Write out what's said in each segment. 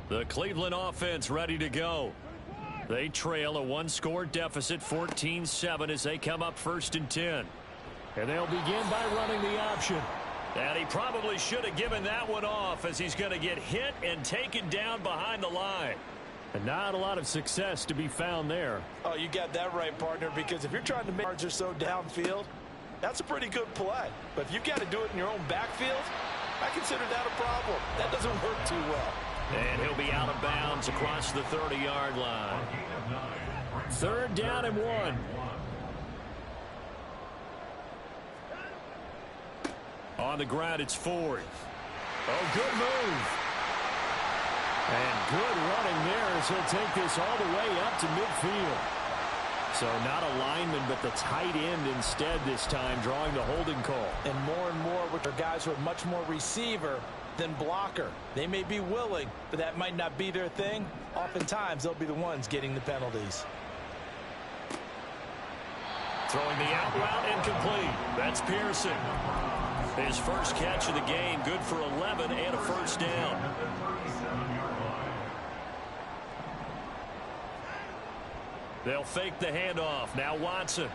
The Cleveland offense ready to go. They trail a one-score deficit, 14-7, as they come up 1st and 10. And they'll begin by running the option. And he probably should have given that one off, as he's going to get hit and taken down behind the line. And not a lot of success to be found there. Oh, you got that right, partner, because if you're trying to make yards or so downfield, that's a pretty good play. But if you've got to do it in your own backfield, I consider that a problem. That doesn't work too well. And he'll be out of bounds across the 30-yard line. 3rd down and 1. On the ground, it's Ford. Oh, good move. And good running there as he'll take this all the way up to midfield. So not a lineman, but the tight end instead this time, drawing the holding call. And more with their guys who are much more receiver than blocker. They may be willing, but that might not be their thing. Oftentimes, they'll be the ones getting the penalties. Throwing the out route incomplete. That's Pearson. His first catch of the game, good for 11 and a 1st down. They'll fake the handoff. Now Watson.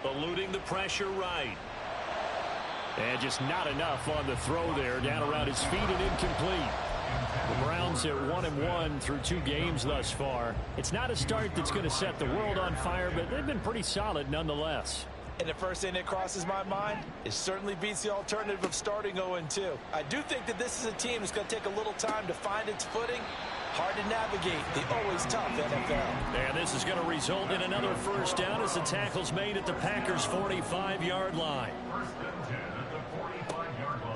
Eluding the pressure right. And just not enough on the throw there. Down around his feet and incomplete. The Browns at 1-1 through 2 games thus far. It's not a start that's going to set the world on fire, but they've been pretty solid nonetheless. And the first thing that crosses my mind, it certainly beats the alternative of starting 0-2. I do think that this is a team that's going to take a little time to find its footing. Hard to navigate the always tough NFL. And this is going to result in another 1st down as the tackle's made at the Packers' 45-yard line.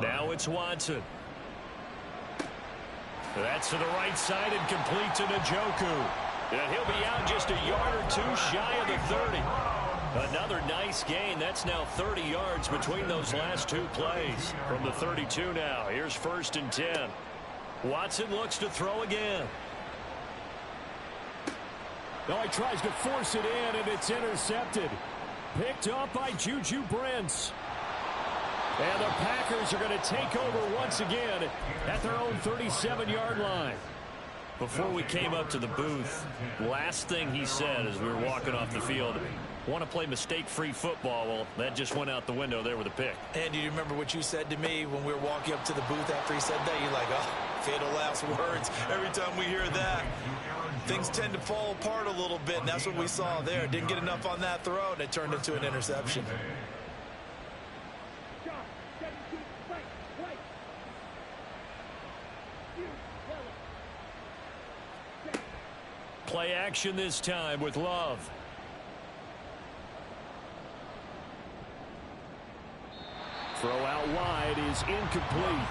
Now it's Watson. That's to the right side and complete to Njoku. And he'll be out just a yard or 2 shy of the 30. Another nice gain. That's now 30 yards between those last 2 plays. From the 32 now. Here's 1st and 10. Watson looks to throw again. No, he tries to force it in, and it's intercepted. Picked up by Juju Brents. And the Packers are going to take over once again at their own 37-yard line. Before we came up to the booth, last thing he said as we were walking off the field, want to play mistake-free football. Well, that just went out the window there with a pick. And do you remember what you said to me when we were walking up to the booth after he said that? You're like, oh, fatal last words. Every time we hear that, things tend to fall apart a little bit, and that's what we saw there. Didn't get enough on that throw, and it turned into an interception. Play action this time with Love. Throw out wide is incomplete.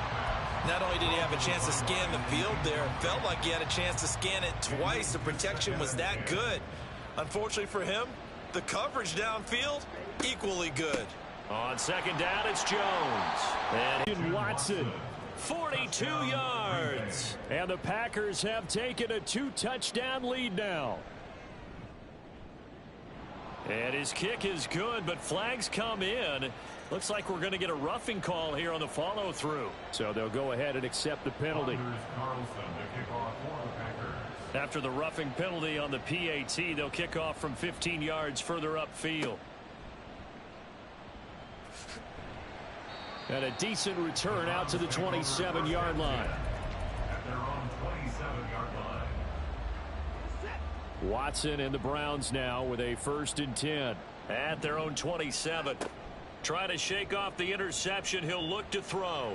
Not only did he have a chance to scan the field there, it felt like he had a chance to scan it twice. The protection was that good. Unfortunately for him, the coverage downfield, equally good. On 2nd down, it's Jones. And Watson. 42 yards. And the Packers have taken a 2-touchdown lead now. And his kick is good, but flags come in. Looks like we're going to get a roughing call here on the follow-through. So they'll go ahead and accept the penalty. After the roughing penalty on the PAT, they'll kick off from 15 yards further upfield. And a decent return out to the 27-yard line. Watson and the Browns now with a 1st and 10. At their own 27. Try to shake off the interception. He'll look to throw.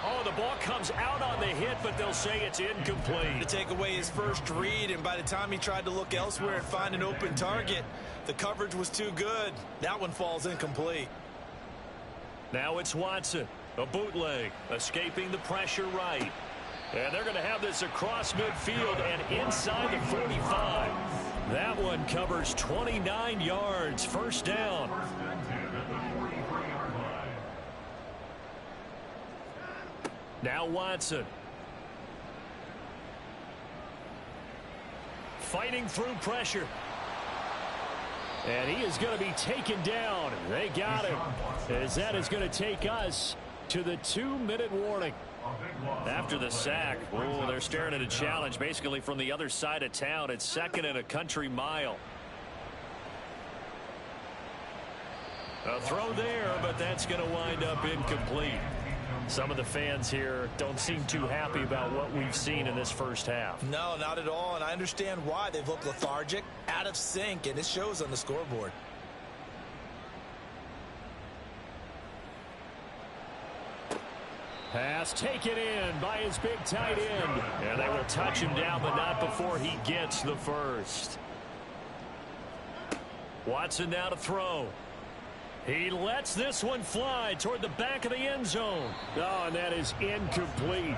Oh, the ball comes out on the hit, but they'll say it's incomplete. To take away his first read, and by the time he tried to look elsewhere and find an open target, the coverage was too good. That one falls incomplete. Now it's Watson. A bootleg. Escaping the pressure right. And they're going to have this across midfield and inside the 45. That one covers 29 yards. 1st down. Now Watson. Fighting through pressure. And he is going to be taken down. They got him. As that is going to take us to the 2-minute warning. After the sack, oh, they're staring at a challenge basically from the other side of town. It's 2nd and a country mile. A throw there, but that's going to wind up incomplete. Some of the fans here don't seem too happy about what we've seen in this first half. No, not at all, and I understand why. They've looked lethargic, out of sync, and it shows on the scoreboard. Pass taken in by his big tight end. And they will touch him down, but not before he gets the first. Watson now to throw. He lets this one fly toward the back of the end zone. Oh, and that is incomplete.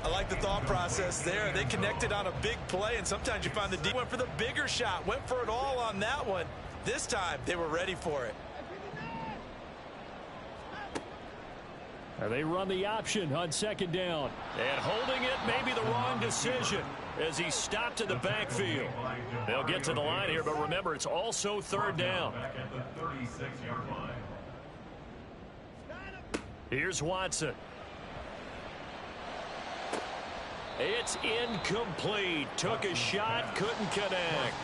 I like the thought process there. They connected on a big play, and sometimes you find the D went for the bigger shot, went for it all on that one. This time, they were ready for it. They run the option on 2nd down. And holding it may be the wrong decision as he stopped in the backfield. They'll get to the line here, but remember, it's also 3rd down. Here's Watson. It's incomplete. Took a shot, couldn't connect.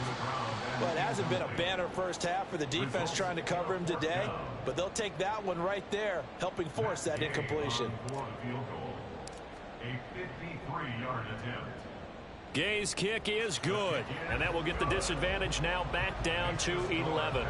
Well, it hasn't been a banner first half for the defense trying to cover him today, but they'll take that one right there, helping force that incompletion. A 53-yard attempt. Gay's kick is good, and that will get the disadvantage now back down to 11.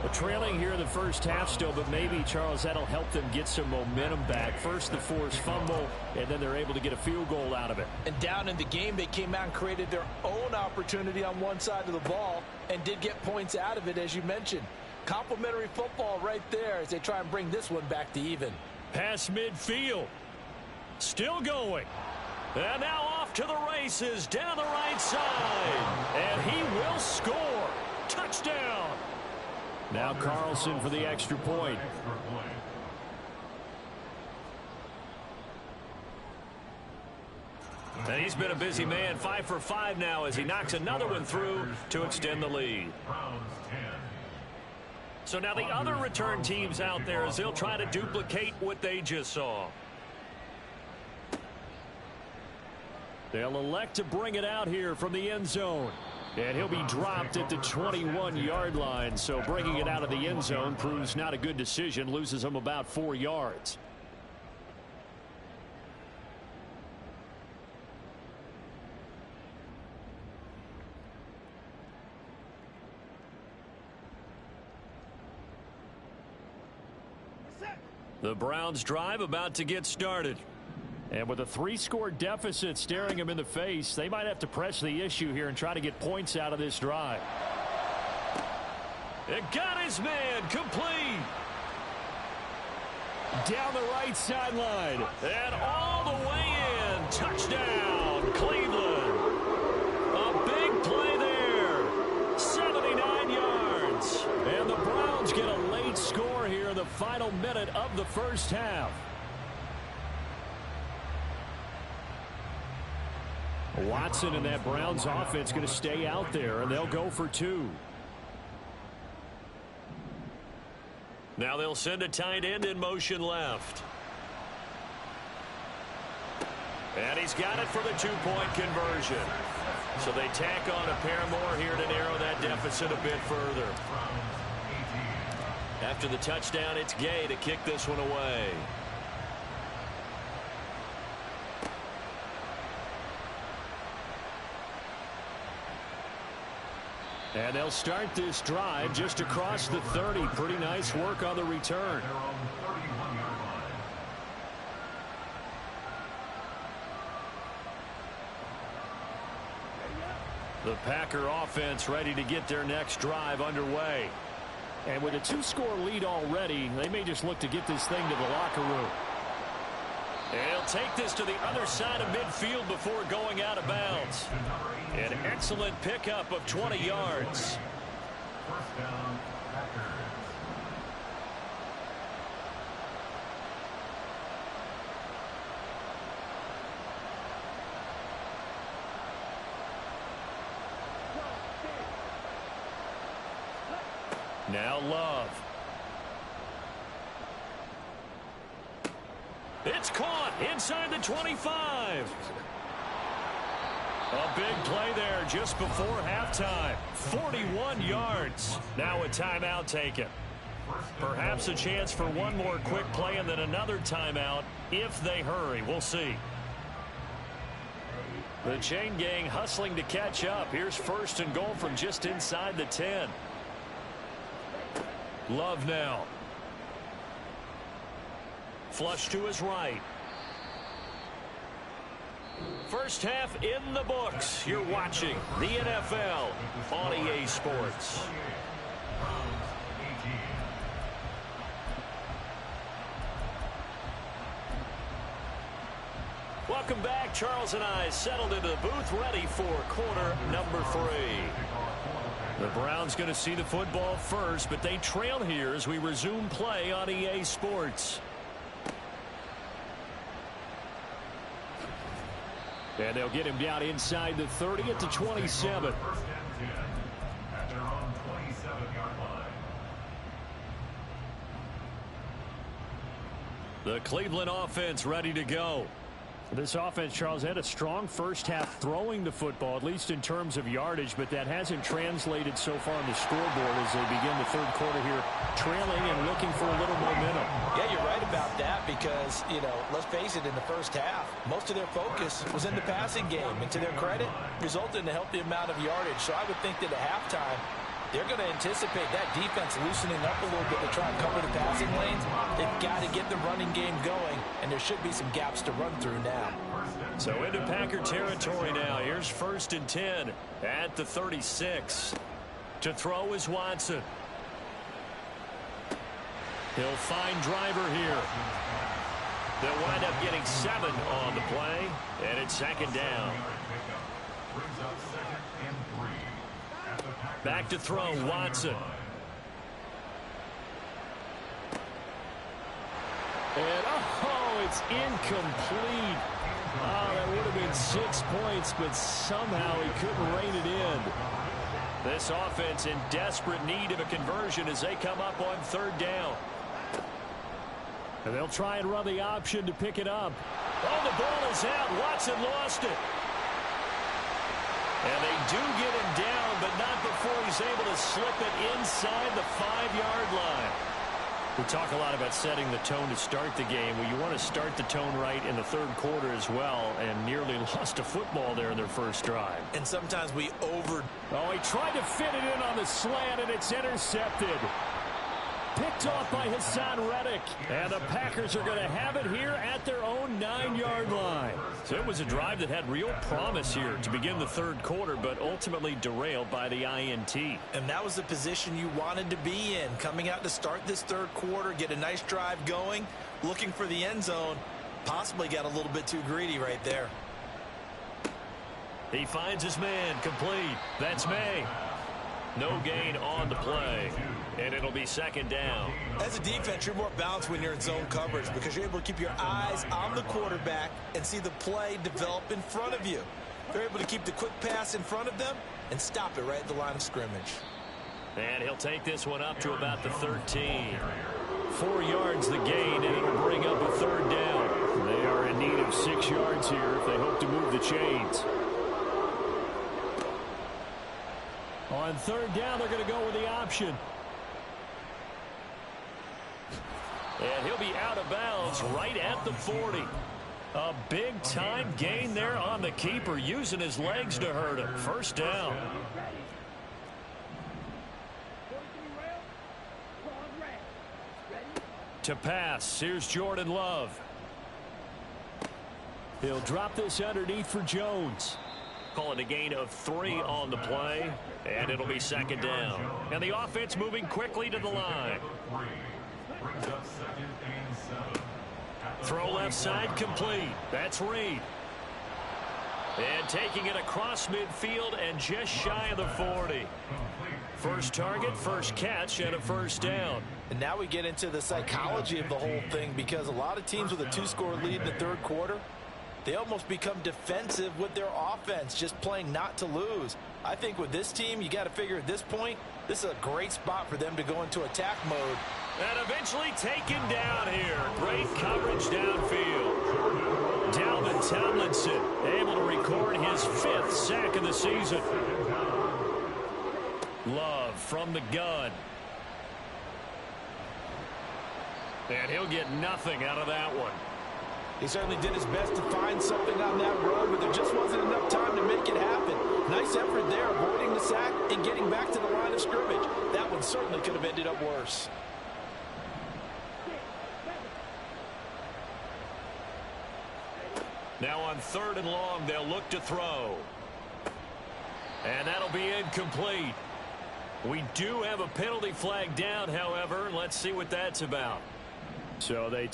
Well, trailing here in the first half still, but maybe, Charles, that'll help them get some momentum back. First the forced fumble, and then they're able to get a field goal out of it. And down in the game, they came out and created their own opportunity on one side of the ball and did get points out of it, as you mentioned. Complimentary football right there as they try and bring this one back to even. Pass midfield. Still going. And now off to the races down the right side. And he will score. Touchdown. Now Carlson for the extra point. And he's been a busy man. 5 for 5 now as he knocks another one through to extend the lead. So now the other return teams out there as they'll try to duplicate what they just saw. They'll elect to bring it out here from the end zone. And he'll be dropped at the 21-yard line. So bringing it out of the end zone proves not a good decision. Loses him about 4 yards. The Browns drive about to get started. And with a 3-score deficit staring him in the face, they might have to press the issue here and try to get points out of this drive. It got his man complete. Down the right sideline. And all the way in. Touchdown, Cleveland. A big play there. 79 yards. And the Browns get a late score here in the final minute of the first half. Watson and that Browns offense going to stay out there, and they'll go for 2. Now they'll send a tight end in motion left. And he's got it for the 2-point conversion. So they tack on a pair more here to narrow that deficit a bit further. After the touchdown, it's Gay to kick this one away. And they'll start this drive just across the 30. Pretty nice work on the return. The Packer offense ready to get their next drive underway. And with a 2-score lead already, they may just look to get this thing to the locker room. He'll take this to the other side of midfield before going out of bounds. An excellent pickup of 20 yards. First down, Packers. Now Love. It's caught inside the 25. A big play there just before halftime. 41 yards. Now a timeout taken. Perhaps a chance for one more quick play and then another timeout if they hurry. We'll see. The chain gang hustling to catch up. Here's first and goal from just inside the 10. Love now. Flush to his right. First half in the books. You're watching the NFL on EA Sports. Welcome back. Charles and I settled into the booth, ready for quarter number 3. The Browns going to see the football first, but they trail here as we resume play on EA Sports. And they'll get him down inside the 30 at the 27. First and 10 at their own 27-yard line. The Cleveland offense ready to go. This offense, Charles, had a strong first half throwing the football, at least in terms of yardage, but that hasn't translated so far on the scoreboard as they begin the third quarter here, trailing and looking for a little momentum. Yeah, you're right about that because, let's face it, in the first half, most of their focus was in the passing game. And to their credit, resulted in a healthy amount of yardage. So I would think that at halftime, they're going to anticipate that defense loosening up a little bit to try and cover the passing lanes. They've got to get the running game going, and there should be some gaps to run through now. So into Packer territory now. Here's first and 10 at the 36. To throw is Watson. He'll find Driver here. They'll wind up getting 7 on the play, and it's second down. Back to throw, Watson. And, it's incomplete. Oh, that would have been 6 points, but somehow he couldn't rein it in. This offense in desperate need of a conversion as they come up on third down. And they'll try and run the option to pick it up. Oh, the ball is out. Watson lost it. And they do get him down, but not before he's able to slip it inside the 5-yard line. We talk a lot about setting the tone to start the game. Well, you want to start the tone right in the third quarter as well, and nearly lost a football there in their first drive. And sometimes we Oh, he tried to fit it in on the slant, and it's intercepted. Picked off by Hassan Reddick. And the Packers are going to have it here at their own 9-yard line. So it was a drive that had real promise here to begin the third quarter, but ultimately derailed by the INT. And that was the position you wanted to be in. Coming out to start this third quarter, get a nice drive going, looking for the end zone. Possibly got a little bit too greedy right there. He finds his man, complete. That's May. No gain on the play. And it'll be second down. As a defense, you're more balanced when you're in zone coverage because you're able to keep your eyes on the quarterback and see the play develop in front of you. They're able to keep the quick pass in front of them and stop it right at the line of scrimmage. And he'll take this one up to about the 13. 4 yards the gain, and it'll bring up a third down. They are in need of 6 yards here if they hope to move the chains. On third down, they're going to go with the option. And he'll be out of bounds right at the 40. A big-time gain there on the keeper, using his legs to hurt him. First down. To pass, here's Jordan Love. He'll drop this underneath for Jones. Call it a gain of 3 on the play, and it'll be second down. And the offense moving quickly to the line. Throw left side complete. That's Reed. And taking it across midfield and just shy of the 40. First target, first catch, and a first down. And now we get into the psychology of the whole thing because a lot of teams with a 2-score lead in the third quarter, they almost become defensive with their offense, just playing not to lose. I think with this team, you got to figure at this point, this is a great spot for them to go into attack mode And eventually taken down here. Great coverage downfield. Dalvin Tomlinson able to record his 5th sack of the season. Love from the gun. And he'll get nothing out of that one. He certainly did his best to find something on that road, but there just wasn't enough time to make it happen. Nice effort there, avoiding the sack and getting back to the line of scrimmage. That one certainly could have ended up worse. Now on 3rd and long, they'll look to throw. And that'll be incomplete. We do have a penalty flag down, however. Let's see what that's about. So they